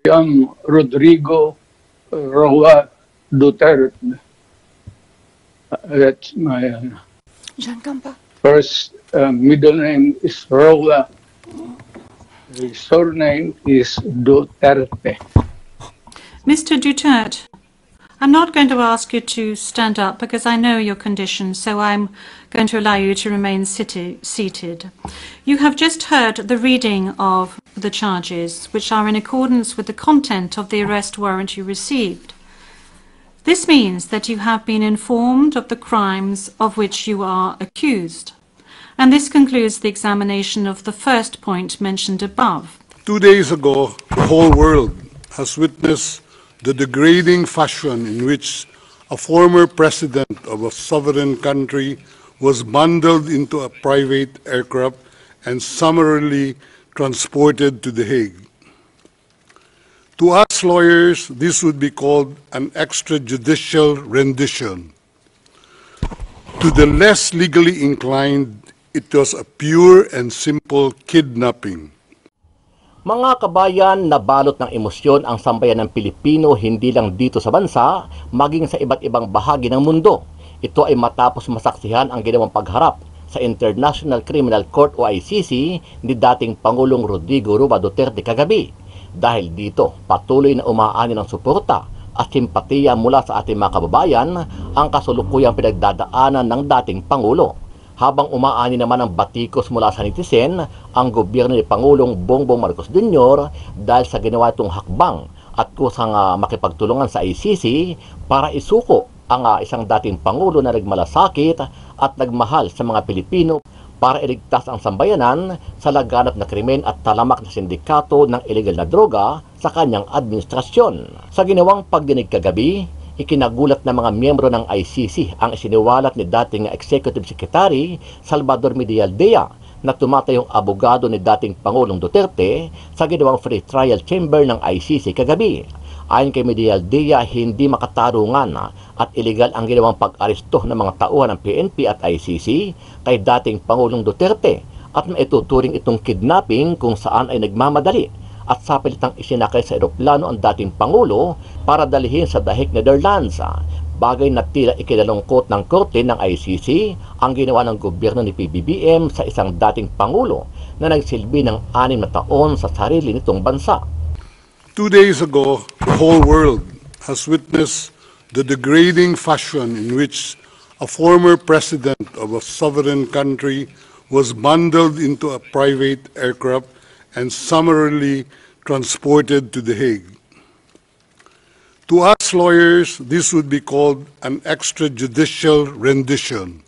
I'm Rodrigo Roa Duterte. That's my first middle name is Roa. The surname is Duterte. Mr. Duterte, I'm not going to ask you to stand up because I know your condition, so I'm going to allow you to remain seated. You have just heard the reading of the charges, which are in accordance with the content of the arrest warrant you received. This means that you have been informed of the crimes of which you are accused. And this concludes the examination of the first point mentioned above. 2 days ago, the whole world has witnessed the degrading fashion in which a former president of a sovereign country was bundled into a private aircraft and summarily transported to The Hague. To us lawyers, this would be called an extrajudicial rendition. To the less legally inclined, it was a pure and simple kidnapping. Mga kabayan, nabalot ng emosyon ang sambayan ng Pilipino hindi lang dito sa bansa, maging sa iba't ibang bahagi ng mundo. Ito ay matapos masaksihan ang ginawang pagharap sa International Criminal Court o ICC ni dating Pangulong Rodrigo Roa Duterte kagabi. Dahil dito, patuloy na umaani ng suporta at simpatiya mula sa ating mga kababayan ang kasulukuyang pinagdadaanan ng dating Pangulo. Habang umaani naman ang batikos mula sa netizen ang gobyerno ni Pangulong Bongbong Marcos Jr. dahil sa ginawa itong hakbang at kusang makipagtulungan sa ICC para isuko ang isang dating Pangulo na nagmalasakit at nagmahal sa mga Pilipino para iligtas ang sambayanan sa laganap na krimen at talamak na sindikato ng illegal na droga sa kanyang administrasyon. Sa ginawang pagdinig kagabi, ikinagulat ng mga miyembro ng ICC ang isiniwalat ni dating Executive Secretary Salvador Medialdea na tumatayong abogado ni dating Pangulong Duterte sa ginawang free trial chamber ng ICC kagabi. Ayon kay Medialdea, hindi makatarungan at iligal ang ginawang pag-aresto ng mga tauhan ng PNP at ICC kay dating Pangulong Duterte at maituturing itong kidnapping kung saan ay nagmamadali at sapilitang isinakay sa eroplano ang dating Pangulo para dalhin sa The Hague, Netherlands. Bagay na tila ikinalungkot ng korte ng ICC ang ginawa ng gobyerno ni PBBM sa isang dating Pangulo na nagsilbi ng 6 na taon sa sarili nitong bansa. 2 days ago, the whole world has witnessed the degrading fashion in which a former president of a sovereign country was bundled into a private aircraft and summarily transported to The Hague. To us lawyers, this would be called an extrajudicial rendition.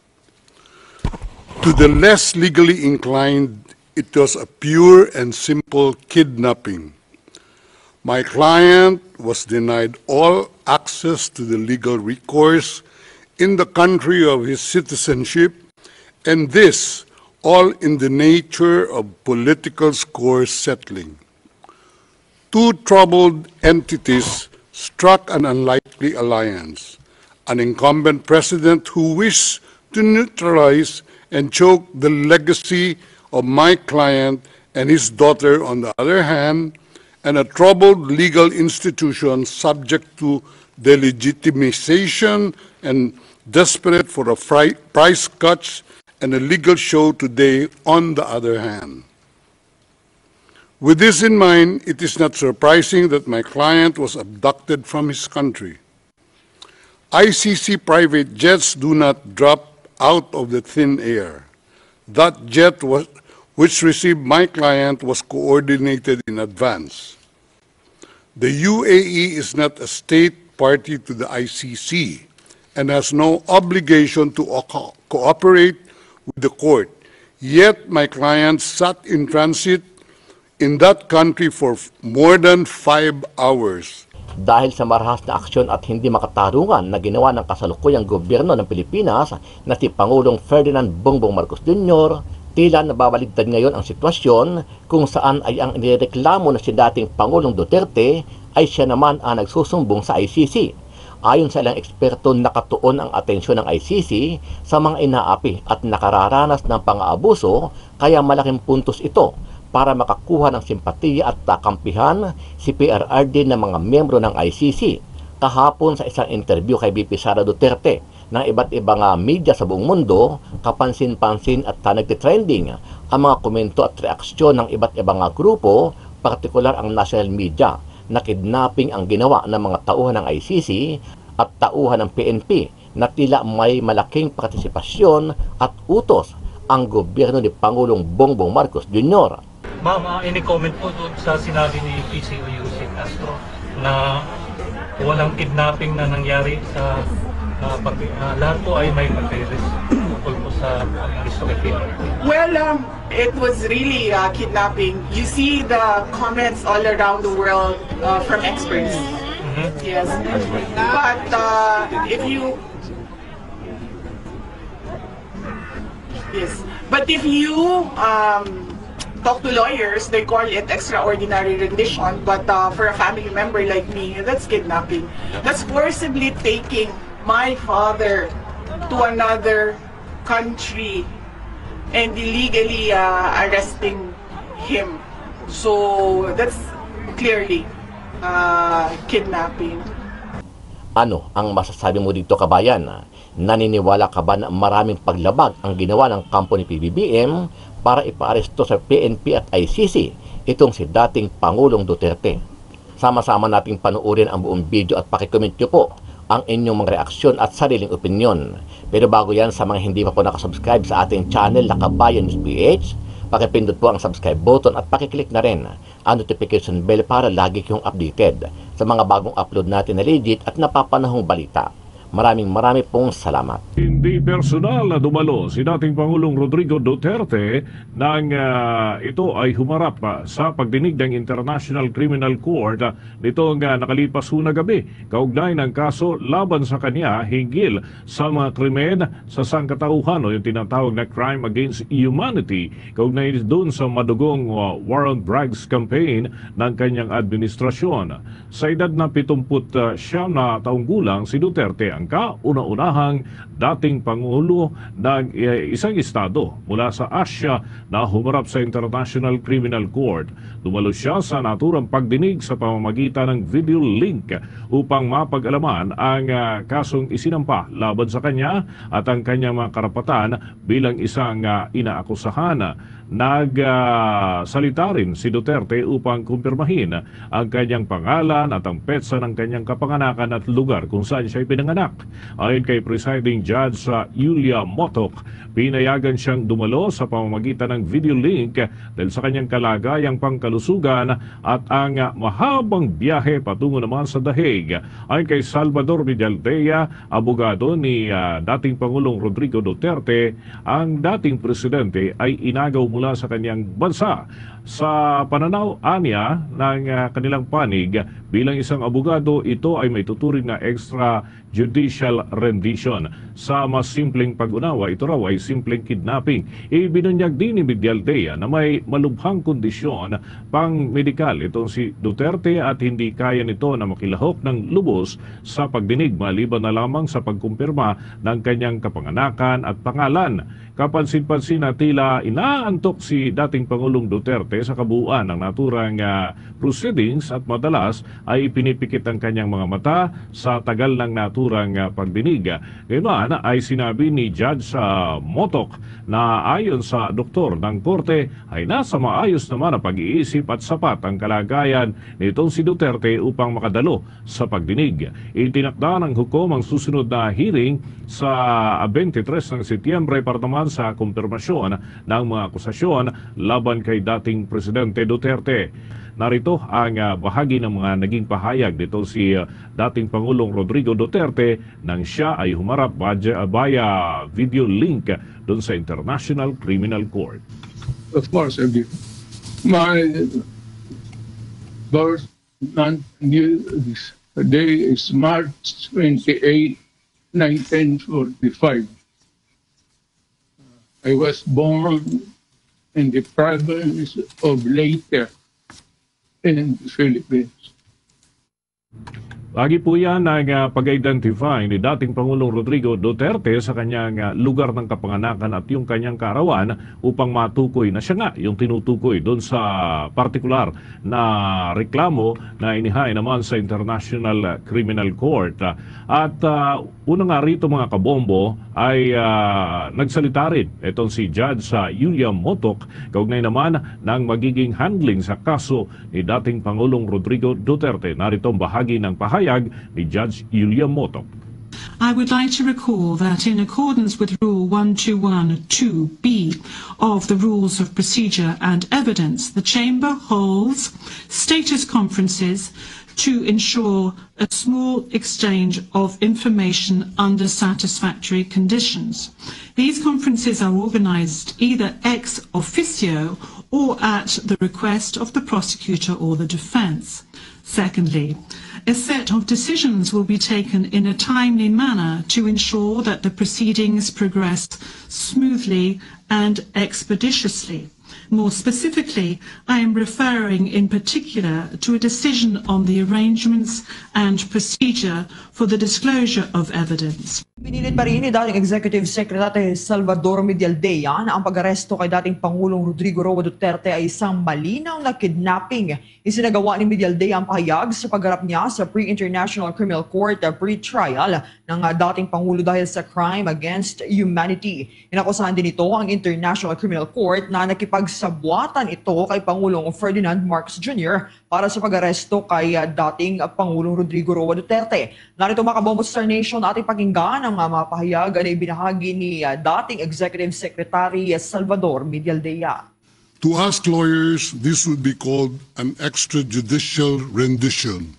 To the less legally inclined, it was a pure and simple kidnapping. My client was denied all access to the legal recourse in the country of his citizenship, and this all in the nature of political score settling. Two troubled entities struck an unlikely alliance, an incumbent president who wished to neutralize and choke the legacy of my client and his daughter on the other hand, and a troubled legal institution subject to delegitimization and desperate for a price cuts and a legal show today on the other hand. With this in mind, it is not surprising that my client was abducted from his country. ICC private jets do not drop out of the thin air. That jet which received my client was coordinated in advance. The UAE is not a state party to the ICC and has no obligation to cooperate with the court. Yet my client sat in transit in that country for more than 5 hours. Dahil sa marahas na aksyon at hindi makatarungan na ginawa ng kasalukuyang gobyerno ng Pilipinas na si Pangulong Ferdinand Bongbong Marcos Jr., tila nababaligtad ngayon ang sitwasyon kung saan ay ang inireklamo na si dating Pangulong Duterte ay siya naman ang nagsusumbong sa ICC. Ayon sa ilang eksperto, nakatuon ang atensyon ng ICC sa mga inaapi at nakararanas ng pang-aabuso, kaya malaking puntos ito para makakuha ng simpatiya at kampihan si PRRD ng mga miyembro ng ICC. Kahapon sa isang interview kay VP Sara Duterte ng iba't ibang media sa buong mundo, kapansin-pansin at nagtitrending ang mga komento at reaksyon ng iba't ibang grupo, partikular ang national media, na kidnapping ang ginawa ng mga tauhan ng ICC at tauhan ng PNP na tila may malaking partisipasyon at utos ang gobyerno ni Pangulong Bongbong Marcos Jr. Ma'am, any comment po doon sa sinabi ni PCOU si Castro na walang kidnapping na nangyari sa lahat po ay may pagkairis tungkol po sa gusto kay PNP? Well, it was really kidnapping. You see the comments all around the world from experts. Yes. But if you talk to lawyers, they call it extraordinary rendition. But for a family member like me, that's kidnapping. That's forcibly taking my father to another country and illegally arresting him. So that's clearly kidnapping. Ano ang masasabi mo dito, kabayan? Naniniwala ka ba na maraming paglabag ang ginawa ng kampo ni PBBM para ipaaresto sa PNP at ICC itong si dating Pangulong Duterte? Sama-sama nating panuorin ang buong video at pakicomment nyo po ang inyong mga reaksyon at sariling opinyon. Pero bago yan, sa mga hindi pa po nakasubscribe sa ating channel na Kabayan News PH, pakipindot po ang subscribe button at pakiclick na rin ang notification bell para lagi kayong updated sa mga bagong upload natin na legit at napapanahong balita. Maraming pong salamat. Hindi personal na dumalo si dating Pangulong Rodrigo Duterte nang ito ay humarap sa pagdinig ng International Criminal Court nitong nakalipas na gabi. Kaugnay ng kaso laban sa kanya hinggil sa mga krimen sa sangkatauhan o yung tinatawag na crime against humanity. Kaugnay doon sa madugong war on drugs campaign ng kanyang administrasyon. Sa edad na 79 na taong gulang, si Duterte ang kauna-unahang dating Pangulo ng isang estado mula sa Asia na humarap sa International Criminal Court. Dumalo siya sa naturang pagdinig sa pamamagitan ng video link upang mapag-alaman ang kasong isinampa laban sa kanya at ang kanyang mga karapatan bilang isang inaakusahan. Nagsalita rin si Duterte upang kumpirmahin ang kanyang pangalan at ang petsa ng kanyang kapanganakan at lugar kung saan siya ipinanganak. Ayon kay Presiding Judge Julia Motok, pinayagan siyang dumalo sa pamamagitan ng video link dahil sa kanyang kalagayang pangkalusugan at ang mahabang biyahe patungo naman sa Dahig. Ayon kay Salvador Villaltea, abogado ni dating Pangulong Rodrigo Duterte, ang dating presidente ay inagaw mula sa kanyang bansa. Sa pananaw anya ng kanilang panig bilang isang abogado, ito ay may tuturing na extrajudicial rendition. Sa mas simpleng pag-unawa, ito raw ay simpleng kidnapping. Ibinunyag din ni Villaltea na may malubhang kondisyon pang medikal itong si Duterte at hindi kaya nito na makilahok ng lubos sa pagdinig maliban na lamang sa pagkumpirma ng kanyang kapanganakan at pangalan. Kapansin-pansin na tila inaantok si dating Pangulong Duterte sa kabuuan ng naturang proceedings at madalas ay pinipikit ang kanyang mga mata sa tagal ng naturang pagdinig. Gayunman ay sinabi ni Judge Motok na ayon sa doktor ng korte ay nasa maayos naman ang pag-iisip at sapat ang kalagayan nitong si Duterte upang makadalo sa pagdinig. Itinakda ng hukom ang susunod na hearing sa 23 ng Setyembre para naman sa kumpirmasyon ng mga akusasyon laban kay dating Presidente Duterte. Narito ang bahagi ng mga naging pahayag dito si dating Pangulong Rodrigo Duterte nang siya ay humarap via video link doon sa International Criminal Court. Of course, I give. My birth month this day is March 28, 1945. I was born in the province of Leyte in the Philippines. Lagi po yan ang pag-identify ni dating Pangulong Rodrigo Duterte sa kanyang lugar ng kapanganakan at yung kanyang kaarawan upang matukoy na siya nga yung tinutukoy doon sa partikular na reklamo na inihain naman sa International Criminal Court. At una nga rito mga kabombo ay nagsalita rin itong si Judge Yulia Motok kaugnay naman ng magiging handling sa kaso ni dating Pangulong Rodrigo Duterte. Narito ang bahagi ng pahayag ni Judge Yulia Motok. I would like to recall that in accordance with Rule 121(2)(b of the Rules of Procedure and Evidence, the Chamber holds status conferences to ensure a small exchange of information under satisfactory conditions. These conferences are organised either ex officio or at the request of the prosecutor or the defence. Secondly, a set of decisions will be taken in a timely manner to ensure that the proceedings progress smoothly and expeditiously. More specifically, I am referring in particular to a decision on the arrangements and procedure for the disclosure of evidence. Pinilit pa rin ni dating Executive Secretary Salvador Medialdea na ang pag-aresto kay dating Pangulong Rodrigo Roa Duterte ay isang malinaw na kidnapping. Isinagawa ni Medialdea ang pahayag sa pagharap niya sa Pre-International Criminal Court pre-trial ng dating Pangulo dahil sa crime against humanity. Inakusahan din ito ang International Criminal Court na nakipagsabwatan ito kay Pangulong Ferdinand Marcos Jr. para sa pag-aresto kay dating Pangulong Rodrigo Roa Duterte. Narito mga kabombo Star Nation, ating pakinggan ang mga pahayag na ibinahagi ni dating Executive Secretary Salvador Medialdea. To us lawyers, this would be called an extrajudicial rendition.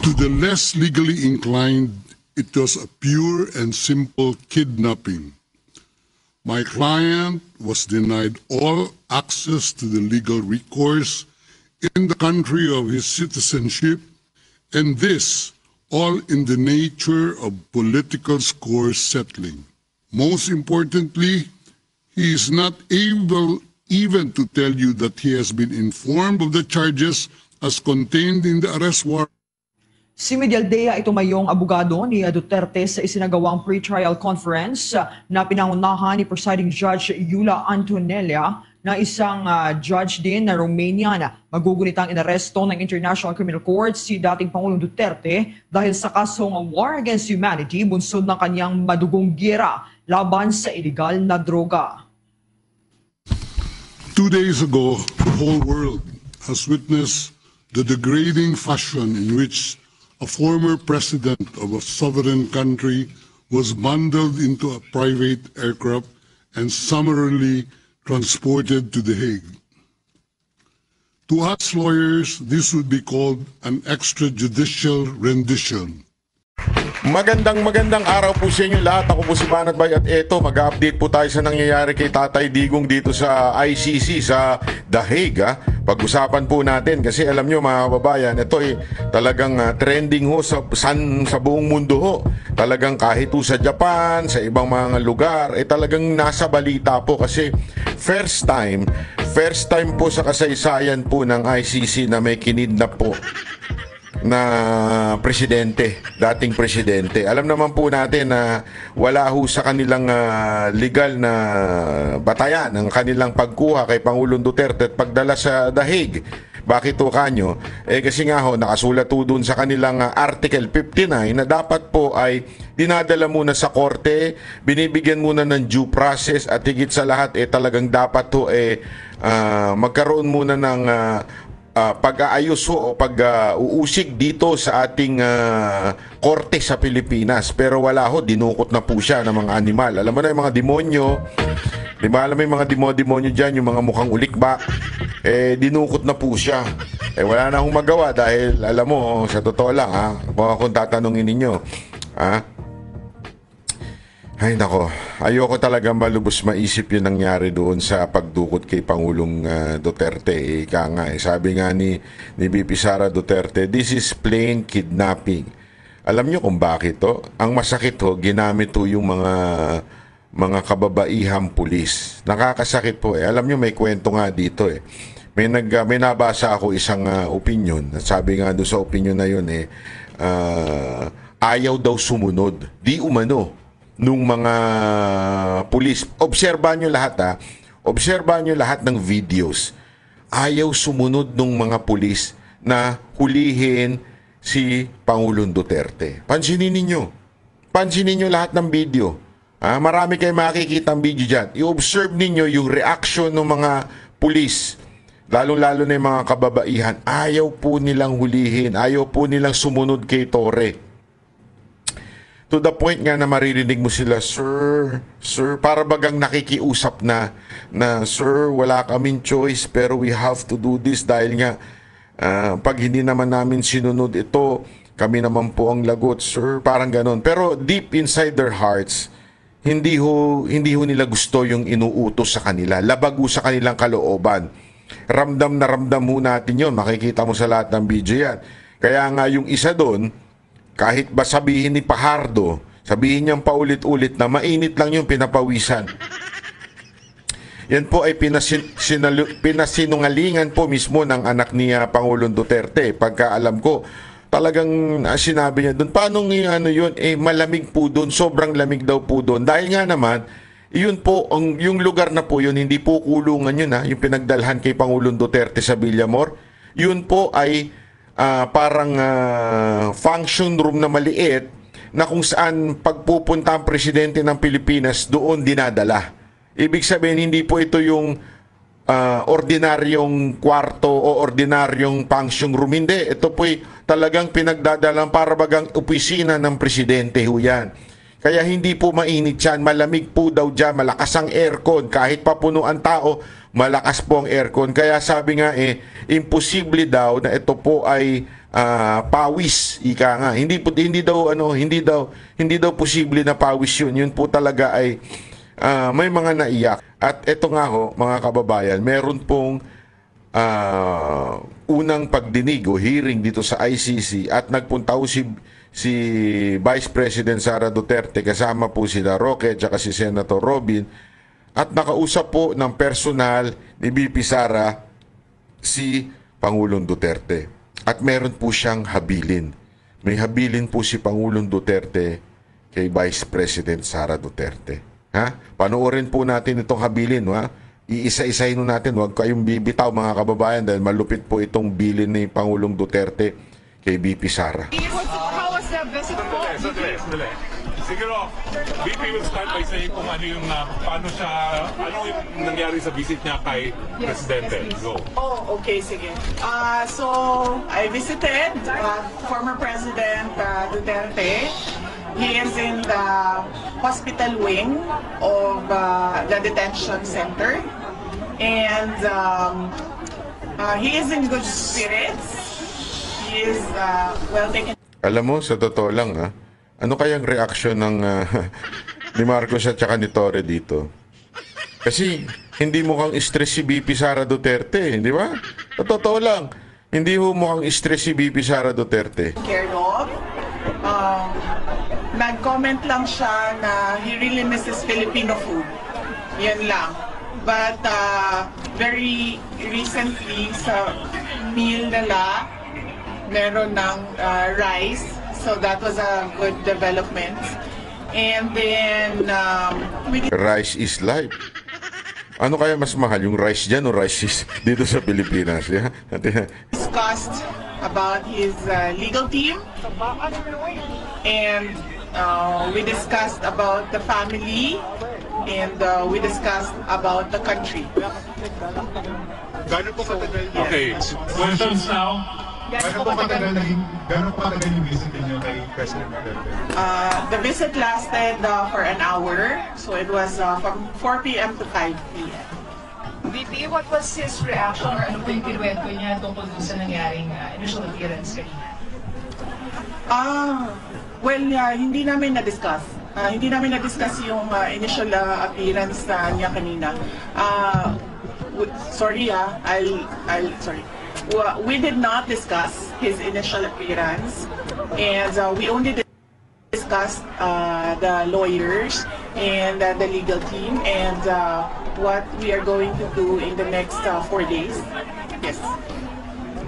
To the less legally inclined, it was a pure and simple kidnapping. My client was denied all access to the legal recourse in the country of his citizenship, and this all in the nature of political score settling. Most importantly, he is not able even to tell you that he has been informed of the charges as contained in the arrest warrant. Si Medialdea ay tumayong abogado ni Duterte sa isinagawang pre-trial conference na pinangunahan ni Presiding Judge Yula Antonella na isang judge din na Romanian. Magugunitang inaresto ng International Criminal Court si dating Pangulong Duterte dahil sa kasong war against humanity bunsod ng kanyang madugong giyera laban sa iligal na droga. 2 days ago, the whole world has witnessed the degrading fashion in which a former president of a sovereign country was bundled into a private aircraft and summarily transported to The Hague. To us lawyers, this would be called an extrajudicial rendition. Magandang araw po sa inyo lahat. Ako po si Banat Bay at eto, mag-update po tayo sa nangyayari kay Tatay Digong dito sa ICC sa The Hague. Pag-usapan po natin kasi alam nyo mga kababayan, ito ay talagang trending ho sa buong mundo ho. Talagang kahit po sa Japan, sa ibang mga lugar, talagang nasa balita po kasi first time po sa kasaysayan po ng ICC na may kinidnap po na presidente, dating presidente. Alam naman po natin na wala ho sa kanilang legal na batayan ang kanilang pagkuha kay Pangulong Duterte at pagdala sa The Hague. Bakit to kanyo? Kasi nga ho, nakasulat po dun sa kanilang Article 59 na dapat po ay dinadala muna sa korte, binibigyan muna ng due process at higit sa lahat talagang dapat to magkaroon muna ng pag-aayos o pag-uusig dito sa ating korte sa Pilipinas. Pero wala ho, dinukot na po siya ng mga animal. Alam mo na yung mga demonyo, di ba? Alam mo yung mga demonyo dyan, yung mga mukhang ulikba, dinukot na po siya. Wala na akong magawa dahil alam mo, sa totoo lang kung tatanungin ninyo, ay nako, ayoko talaga malubos maisip yung nangyari doon sa pagdukot kay Pangulong Duterte. Ika nga, sabi nga ni BP Sara Duterte, this is plain kidnapping. Alam nyo kung bakit to? Ang masakit ho, ginamit to yung mga kababaihang pulis. Nakakasakit po Alam nyo may kwento nga dito may nabasa ako isang opinion. Sabi nga doon sa opinion na yun ayaw daw sumunod. Di umano nung mga pulis. Obserbahan nyo lahat Obserbahan nyo lahat ng videos. Ayaw sumunod nung mga pulis na hulihin si Pangulong Duterte. Pansinin ninyo lahat ng video. Marami kayong makikita ang video dyan. I-observe ninyo yung reaction ng mga pulis. Lalong-lalo na yung mga kababaihan. Ayaw po nilang hulihin. Ayaw po nilang sumunod kay Torre. To the point nga na maririnig mo sila, Sir, para bagang nakikiusap na, Sir, wala kaming choice pero we have to do this dahil nga pag hindi naman namin sinunod ito, kami naman po ang lagot, Sir. Parang ganon. Pero deep inside their hearts, hindi ho nila gusto yung inuutos sa kanila. Labago sa kanilang kalooban. Ramdam na ramdam ho natin yun. Makikita mo sa lahat ng video yan. Kaya nga yung isa doon, kahit ba sabihin ni Pajardo, sabihin niyang paulit-ulit na mainit lang yung pinapawisan. Yan po ay pinasinungalingan po mismo ng anak ni Pangulong Duterte. Pagka alam ko, talagang sinabi niya doon, paano yun? Malamig po doon, sobrang lamig daw po doon. Dahil nga naman, yun po, yung lugar na po yun, hindi po kulungan yun yung pinagdalhan kay Pangulong Duterte sa Villamor. Yun po ay parang function room na maliit na kung saan pagpupunta ang presidente ng Pilipinas doon dinadala. Ibig sabihin, hindi po ito yung ordinaryong kwarto o ordinaryong function room. Hindi. Ito po'y talagang pinagdadalang para bagang opisina ng presidente ho yan. Kaya hindi po mainit yan. Malamig po daw dyan. Malakas ang aircon. Kahit papuno ang tao, malakas po ang aircon. Kaya sabi nga imposible daw na ito po ay pawis. Ika nga. Hindi daw posible na pawis yun. Yun po talaga ay may mga naiyak. At ito nga ho, mga kababayan, meron pong unang pagdinig o hearing dito sa ICC at nagpunta ho si Vice President Sara Duterte kasama po sila Roque at si Senator Robin at nakausap po ng personal ni BP Sara si Pangulong Duterte. At meron po siyang habilin. May habilin po si Pangulong Duterte kay Vice President Sara Duterte. Panoorin po natin itong habilin. Iisa-isahin natin. Huwag kayong bibitaw mga kababayan dahil malupit po itong bilin ni Pangulong Duterte kay BP Sara. How was the visit po? Sandali. Siguro, BP will start by saying kung ano yung ano yung nangyari sa visit niya kay Presidente. Go. Okay, sige. So, I visited former President Duterte. He is in the hospital wing of the detention center. And he is in good spirits. He is well taken. Alam mo, sa totoo lang, ano kayang reaksyon ng ni Marcos at saka ni Torre dito? Kasi hindi mukhang stress si BP Sara Duterte, di ba? Sa totoo lang, hindi mukhang stress si BP Sara Duterte. Care of. Nag-comment lang siya na he really misses Filipino food. Yan lang. But very recently sa meal nila, meron ng rice. So that was a good development. And then rice is life. Ano kaya mas mahal, yung rice dyan o rice dito sa Pilipinas? Yeah? Discussed about his legal team. And we discussed about the family. And we discussed about the country. Okay, questions now? Gano'n po matagal yung visit niyo kay President Duterte? The visit lasted for an hour. So it was from 4 p.m. to 5 p.m. VP, what was his reaction or ano po yung kinuwento niya tungkol sa nangyaring initial appearance kanina? Hindi namin na-discuss. Hindi namin na-discuss yung initial appearance niya kanina. Sorry. We did not discuss his initial appearance, and we only discussed the lawyers and the legal team and what we are going to do in the next 4 days. Yes.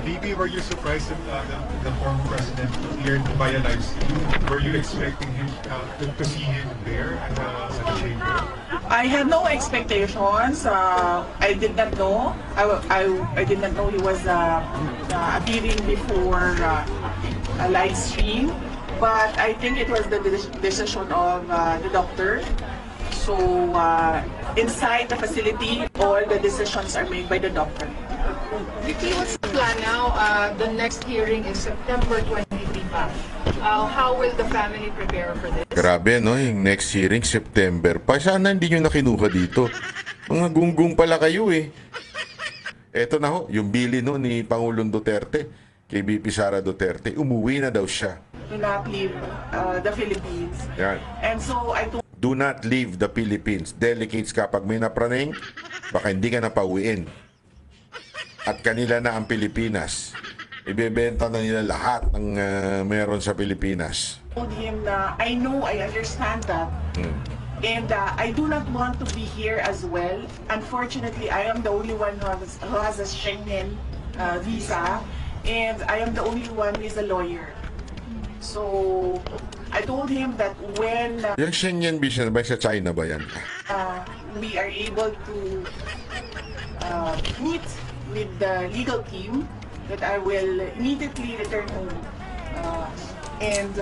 VP, were you surprised that the former president appeared via live stream? Were you expecting him to see him there at the chamber? I had no expectations. I did not know. I did not know he was appearing before a live stream. But I think it was the decision of the doctor. So inside the facility, all the decisions are made by the doctor. Vicky, what's the plan now? The next hearing is September 23 pa. How will the family prepare for this? Grabe, no? Yung next hearing, September pa. Sana hindi nyo nakinuha dito. Mga gunggong pala kayo eh. Eto na ho, yung bili no ni Pangulong Duterte, kay VP Sara Duterte, umuwi na daw siya. Do not leave the Philippines. Yan. And so I told Do not leave the Philippines. Delegates kapag may napraning, baka hindi ka na pauwiin. At kanila na ang Pilipinas. Ibebenta na nila lahat ng meron sa Pilipinas. him na I know, I understand that. And I do not want to be here as well. Unfortunately, I am the only one who has a Schengen visa. And I am the only one who is a lawyer. So, I told him that when Yung Schengen visa ba sa China ba yan? we are able to meet with the legal team, that I will immediately return home and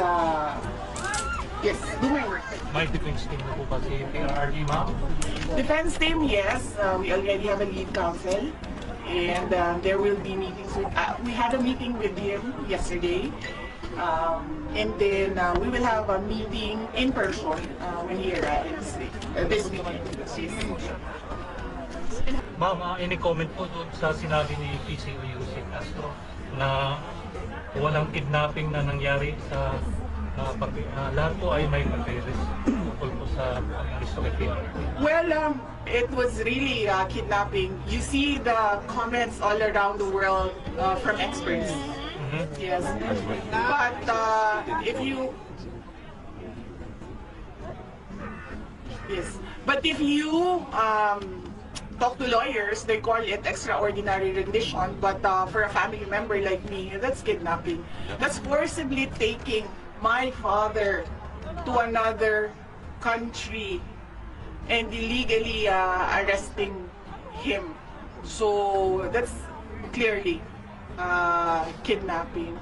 yes, do my work. May defense team na po ba si PRRD, ma'am? Defense team, yes. We already have a lead counsel, and there will be meetings with. We had a meeting with him yesterday, and then we will have a meeting in person when he arrives this weekend. Ma'am, any comment po doon sa sinabi ni PCO Yusek Castro na walang kidnapping na nangyari sa lahat po ay may papeles tungkol po sa Aristocrat. Well, it was really kidnapping. You see the comments all around the world from experts. Yes, but if you talk to lawyers, they call it extraordinary rendition. But for a family member like me, that's kidnapping. That's forcibly taking my father to another country and illegally arresting him. So that's clearly kidnapping.